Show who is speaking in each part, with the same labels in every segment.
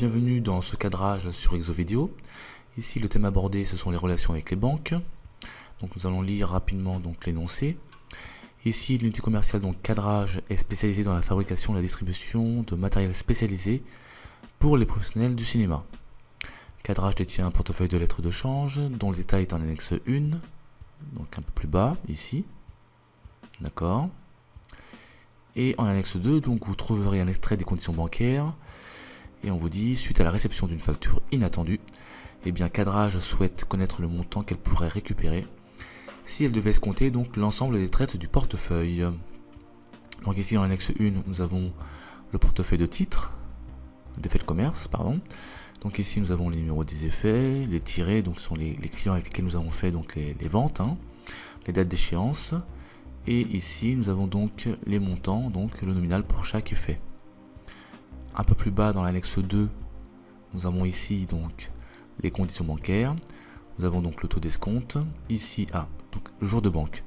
Speaker 1: bienvenue dans ce cadrage sur Exovideo. Ici le thème abordé ce sont les relations avec les banques. Donc nous allons lire rapidement donc l'énoncé. Ici l'unité commerciale donc cadrage est spécialisée dans la fabrication et la distribution de matériel spécialisé pour les professionnels du cinéma. Cadrage détient un portefeuille de lettres de change dont le détail est en annexe 1, donc un peu plus bas ici. D'accord. Et en annexe 2, donc vous trouverez un extrait des conditions bancaires. Et on vous dit, suite à la réception d'une facture inattendue, eh bien Cadrage souhaite connaître le montant qu'elle pourrait récupérer si elle devait escompter donc l'ensemble des traites du portefeuille. Donc ici en annexe 1, nous avons le portefeuille de titres, d'effets de commerce, pardon. Donc ici nous avons les numéros des effets, les tirés, donc ce sont les clients avec lesquels nous avons fait donc les ventes, les dates d'échéance. Et ici nous avons donc les montants, donc le nominal pour chaque effet. Un peu plus bas dans l'annexe 2, nous avons ici donc les conditions bancaires. Nous avons donc le taux d'escompte. Ici, donc le jour de banque.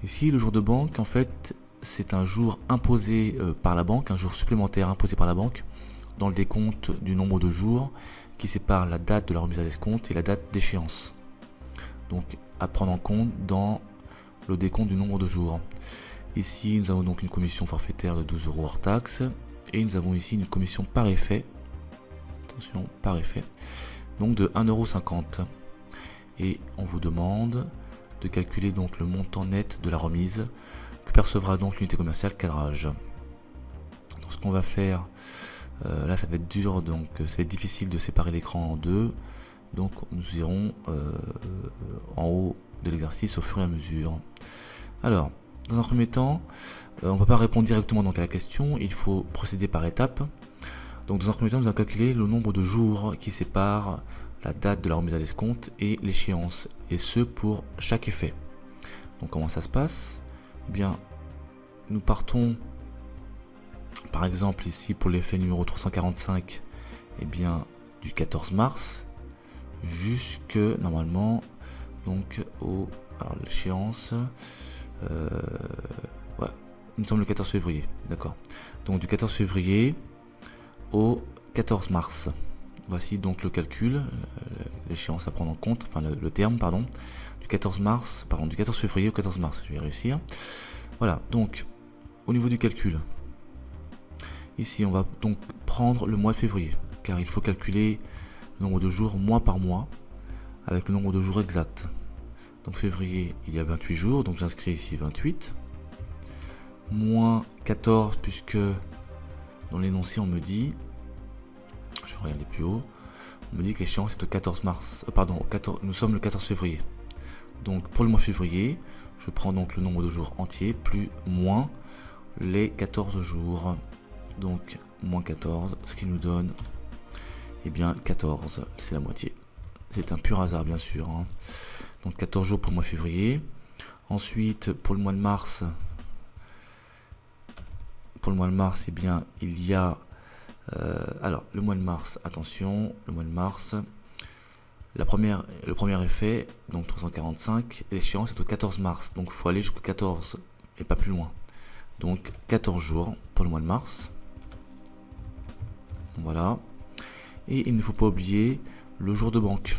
Speaker 1: Ici, le jour de banque, en fait, c'est un jour imposé par la banque, un jour supplémentaire imposé par la banque dans le décompte du nombre de jours qui sépare la date de la remise à l'escompte et la date d'échéance. Donc à prendre en compte dans le décompte du nombre de jours. Ici, nous avons donc une commission forfaitaire de 12 € hors taxe. Et nous avons ici une commission par effet. Attention, par effet. Donc de 1,50 €. Et on vous demande de calculer donc le montant net de la remise que percevra donc l'unité commerciale cadrage. Donc ce qu'on va faire, là ça va être dur, donc ça va être difficile de séparer l'écran en deux. Donc nous irons en haut de l'exercice au fur et à mesure. Alors, dans un premier temps, on ne peut pas répondre directement donc à la question, il faut procéder par étapes. Donc dans un premier temps, nous allons calculer le nombre de jours qui séparent la date de la remise à l'escompte et l'échéance, et ce pour chaque effet. Donc comment ça se passe? Eh bien, nous partons, par exemple ici pour l'effet numéro 345, eh bien du 14 mars jusque normalement donc au l'échéance. Ouais, nous sommes le 14 février, d'accord. Donc du 14 février au 14 mars. Voici donc le calcul, l'échéance à prendre en compte, enfin le terme, pardon, du 14 mars, pardon, du 14 février au 14 mars, je vais réussir. Voilà, donc au niveau du calcul, ici on va donc prendre le mois de février, car il faut calculer le nombre de jours mois par mois, avec le nombre de jours exact. Donc février, il y a 28 jours, donc j'inscris ici 28, moins 14, puisque dans l'énoncé on me dit, je vais regarder plus haut, on me dit que l'échéance est au 14 mars, nous sommes le 14 février. Donc pour le mois février, je prends donc le nombre de jours entiers, plus moins les 14 jours, donc moins 14, ce qui nous donne, eh bien 14, c'est la moitié. C'est un pur hasard bien sûr, Donc 14 jours pour le mois février. Ensuite pour le mois de mars, eh bien il y a alors le mois de mars, attention, le mois de mars, le premier effet, donc 345, l'échéance est au 14 mars, donc il faut aller jusqu'au 14 et pas plus loin. Donc 14 jours pour le mois de mars. Voilà. Et il ne faut pas oublier le jour de banque,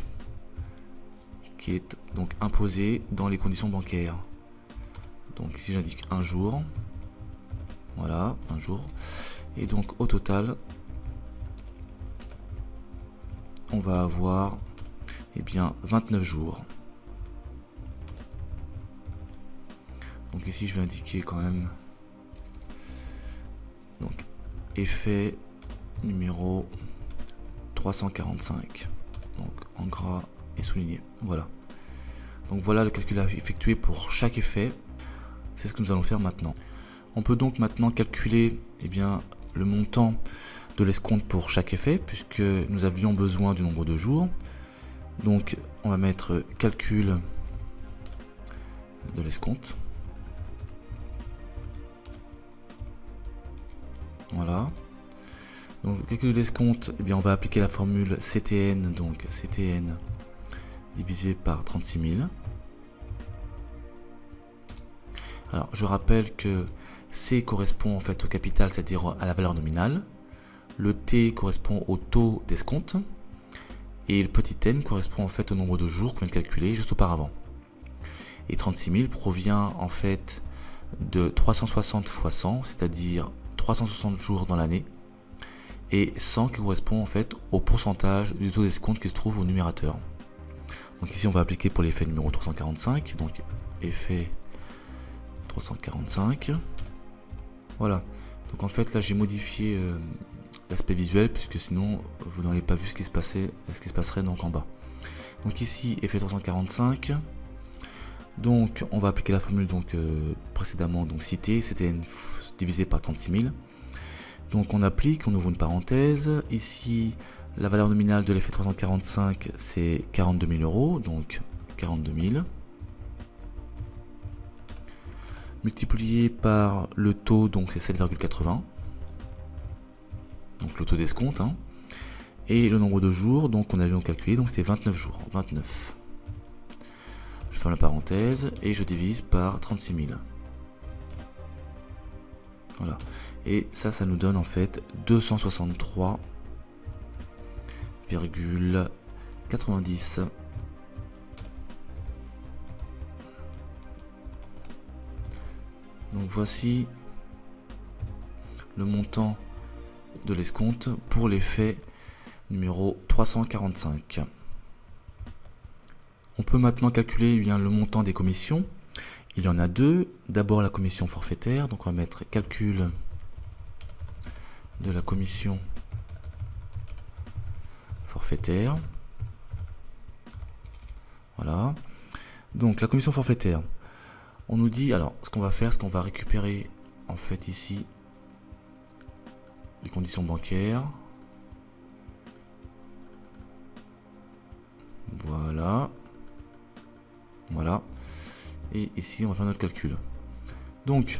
Speaker 1: qui est donc imposé dans les conditions bancaires. Donc ici j'indique un jour. Voilà, un jour. Et donc au total, on va avoir eh bien 29 jours. Donc ici je vais indiquer quand même donc effet numéro 345, donc en gras et souligné. Voilà. Donc voilà le calcul à effectuer pour chaque effet. C'est ce que nous allons faire maintenant. On peut donc maintenant calculer eh bien le montant de l'escompte pour chaque effet, puisque nous avions besoin du nombre de jours. Donc on va mettre calcul de l'escompte. Voilà. Donc le calcul de l'escompte, eh bien on va appliquer la formule CTN, donc CTN divisé par 36 000. Alors je rappelle que C correspond en fait au capital, c'est-à-dire à la valeur nominale. le T correspond au taux d'escompte et le petit n correspond en fait au nombre de jours qu'on vient de calculer juste auparavant. Et 36 000 provient en fait de 360 fois 100, c'est-à-dire 360 jours dans l'année, et 100 qui correspond en fait au pourcentage du taux d'escompte qui se trouve au numérateur. Donc ici on va appliquer pour l'effet numéro 345, donc effet 345. Voilà, donc en fait là j'ai modifié l'aspect visuel puisque sinon vous n'auriez pas vu ce qui se passerait donc en bas. Donc ici effet 345. Donc on va appliquer la formule donc précédemment donc citée, c'était divisé par 36 000. Donc on applique, on ouvre une parenthèse. Ici la valeur nominale de l'effet 345 c'est 42 000 euros, donc 42 000. Multiplié par le taux, donc c'est 7,80. Donc le taux d'escompte. Hein. Et le nombre de jours, donc on avait calculé, donc c'était 29 jours. 29. Je ferme la parenthèse et je divise par 36 000. Voilà. Et ça nous donne en fait 263,90. Donc voici le montant de l'escompte pour l'effet numéro 345. On peut maintenant calculer bien le montant des commissions. Il y en a deux. D'abord la commission forfaitaire, donc on va mettre calcul de la commission forfaitaire. Voilà. Donc la commission forfaitaire. On nous dit, alors ce qu'on va faire, c'est qu'on va récupérer en fait ici les conditions bancaires. Voilà. Voilà. Et ici, on va faire notre calcul. Donc,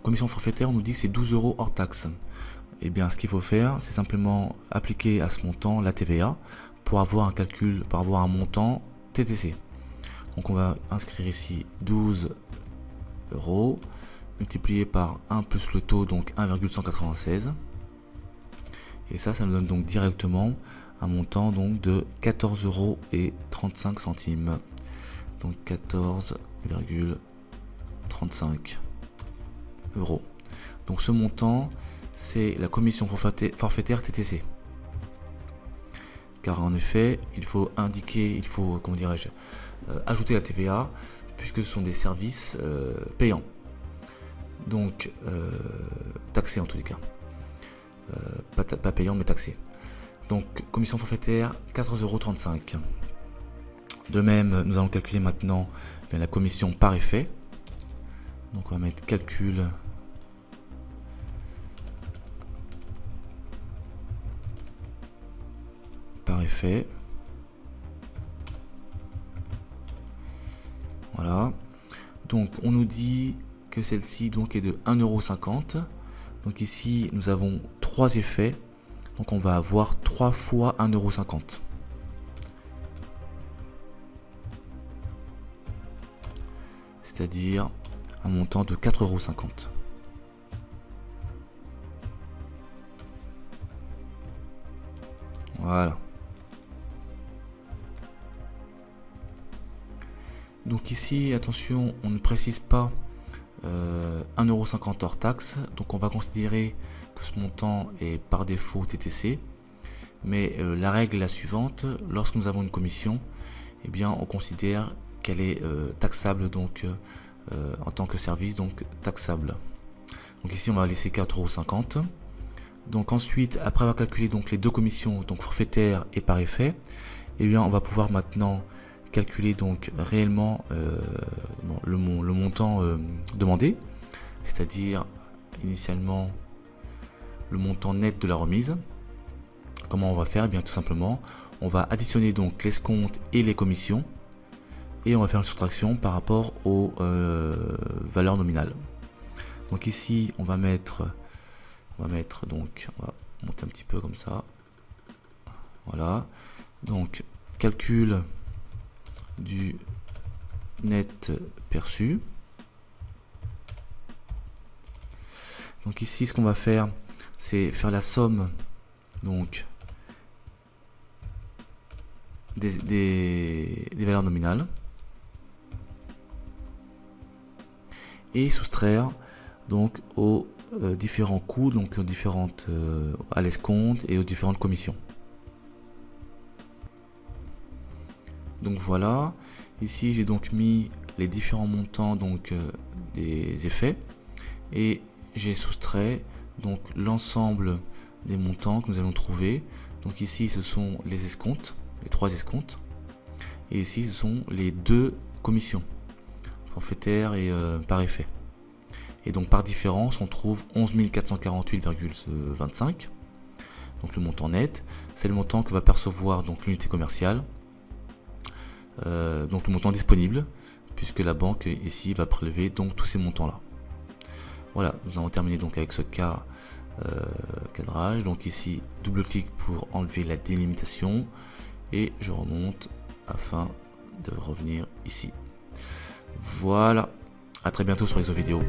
Speaker 1: commission forfaitaire, on nous dit que c'est 12 euros hors taxe. Et bien, ce qu'il faut faire, c'est simplement appliquer à ce montant la TVA pour avoir un calcul, pour avoir un montant TTC. Donc, on va inscrire ici 12 euros multiplié par 1 plus le taux, donc 1,196. Et ça nous donne donc directement un montant donc de 14,35 €. Donc 14,35 €. Donc ce montant, c'est la commission forfaitaire TTC. Car en effet, il faut indiquer, comment dirais-je, ajouter la TVA, puisque ce sont des services payants. Donc, taxés en tous les cas. Pas payants, mais taxés. Donc, commission forfaitaire, 14,35 €. De même, nous allons calculer maintenant bien, la commission par effet. Donc, on va mettre calcul par effet. Voilà. Donc, on nous dit que celle-ci donc est de 1,50 €. Donc ici, nous avons 3 effets. Donc, on va avoir 3 fois 1,50 €. C'est-à-dire un montant de 4,50 €. Voilà. Donc ici, attention, on ne précise pas 1,50 € hors taxe. Donc on va considérer que ce montant est par défaut TTC. Mais la règle est la suivante. Lorsque nous avons une commission, eh bien, on considère qu'elle est taxable donc en tant que service, donc taxable. Donc ici on va laisser 4,50 €. Donc ensuite, après avoir calculé donc les deux commissions, donc forfaitaire et par effet, eh bien on va pouvoir maintenant calculer donc réellement le montant demandé, c'est-à-dire initialement le montant net de la remise. Comment on va faire? Eh bien tout simplement, on va additionner donc l'escompte et les commissions et on va faire une soustraction par rapport aux valeurs nominales. Donc ici on va mettre donc, on va monter un petit peu comme ça. Voilà. Donc calcul du net perçu. Donc ici ce qu'on va faire, c'est faire la somme donc des valeurs nominales et soustraire donc aux différents coûts, donc aux différentes à l'escompte et aux différentes commissions. Donc voilà, ici j'ai donc mis les différents montants donc des effets et j'ai soustrait donc l'ensemble des montants que nous allons trouver. Donc ici ce sont les escomptes, les 3 escomptes, et ici ce sont les 2 commissions forfaitaires et par effet. Et donc par différence on trouve 11 448,25. Donc le montant net, c'est le montant que va percevoir donc l'unité commerciale. Donc le montant disponible, puisque la banque ici va prélever donc tous ces montants là. Voilà, nous avons terminé donc avec ce cas cadrage. Donc ici double clic pour enlever la délimitation et je remonte afin de revenir ici. Voilà, à très bientôt sur ExoVideo.